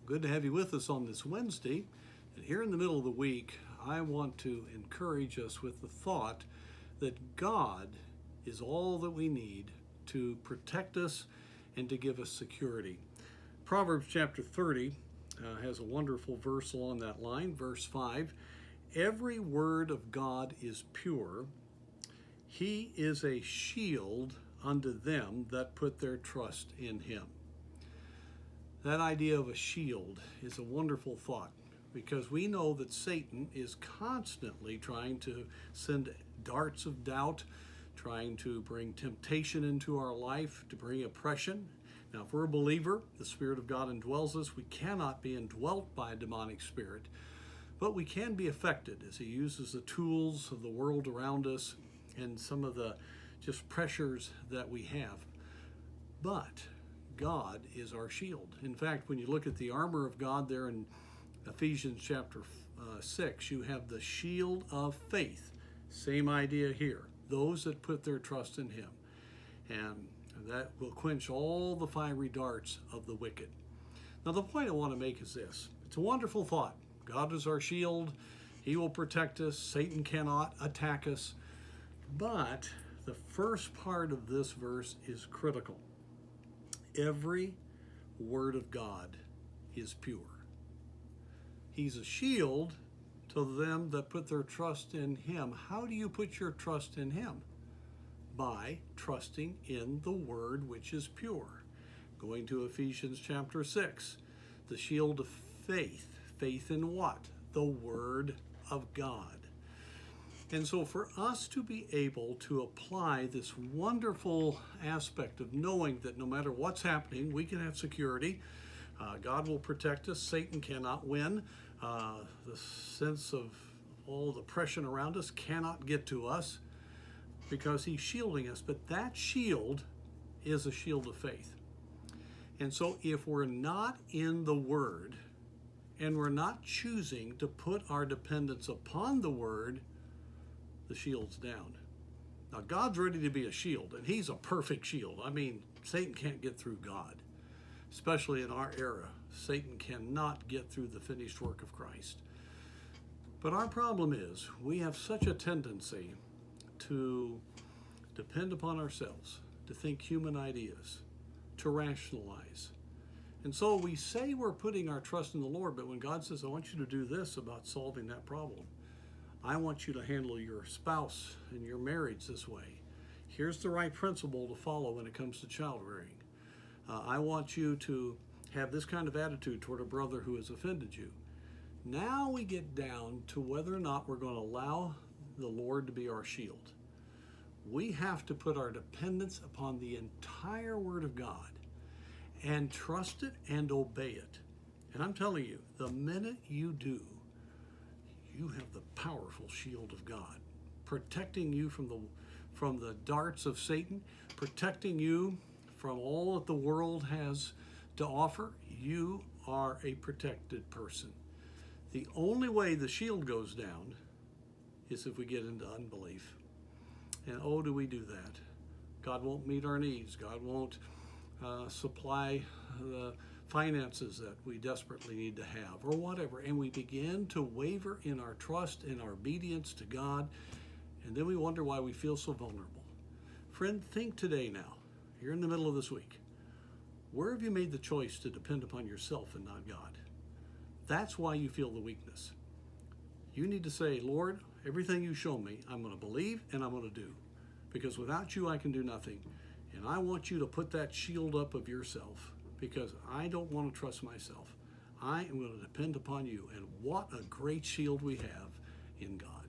Good to have you with us on this Wednesday. And here in the middle of the week, I want to encourage us with the thought that God is all that we need to protect us and to give us security. Proverbs chapter 30 has a wonderful verse along that line, verse 5. Every word of God is pure. He is a shield unto them that put their trust in him. That idea of a shield is a wonderful thought because we know that Satan is constantly trying to send darts of doubt, trying to bring temptation into our life, to bring oppression. Now, if we're a believer, the Spirit of God indwells us. We cannot be indwelt by a demonic spirit, but we can be affected as he uses the tools of the world around us and some of the just pressures that we have. But God is our shield. In fact, when you look at the armor of God there in Ephesians chapter 6, you have the shield of faith. Same idea here. Those that put their trust in him. And that will quench all the fiery darts of the wicked. Now, the point I want to make is this. It's a wonderful thought. God is our shield. He will protect us. Satan cannot attack us. But the first part of this verse is critical. Every word of God is pure. He's a shield to them that put their trust in him. How do you put your trust in him? By trusting in the word which is pure. Going to Ephesians chapter 6, the shield of faith. Faith in what? The word of God. And so for us to be able to apply this wonderful aspect of knowing that no matter what's happening, we can have security. God will protect us. Satan cannot win. The sense of all the oppression around us cannot get to us because he's shielding us. But that shield is a shield of faith. And so if we're not in the Word and we're not choosing to put our dependence upon the Word, the shield's down. Now, God's ready to be a shield, and he's a perfect shield. I mean, Satan can't get through God, especially in our era. Satan cannot get through the finished work of Christ. But our problem is we have such a tendency to depend upon ourselves, to think human ideas, to rationalize. And so we say we're putting our trust in the Lord, but when God says, I want you to do this about solving that problem, I want you to handle your spouse and your marriage this way. Here's the right principle to follow when it comes to child rearing. I want you to have this kind of attitude toward a brother who has offended you. Now we get down to whether or not we're going to allow the Lord to be our shield. We have to put our dependence upon the entire Word of God and trust it and obey it. And I'm telling you, the minute you do, you have the powerful shield of God, protecting you from the darts of Satan, protecting you from all that the world has to offer. You are a protected person. The only way the shield goes down is if we get into unbelief. And oh, do we do that? God won't meet our needs. God won't supply the finances that we desperately need to have, or whatever, and we begin to waver in our trust and our obedience to God, and then we wonder why we feel so vulnerable. Friend, think today now, you're in the middle of this week, where have you made the choice to depend upon yourself and not God? That's why you feel the weakness. You need to say, Lord, everything you show me, I'm going to believe and I'm going to do, because without you I can do nothing, and I want you to put that shield up of yourself, because I don't want to trust myself. I am going to depend upon you. And what a great shield we have in God.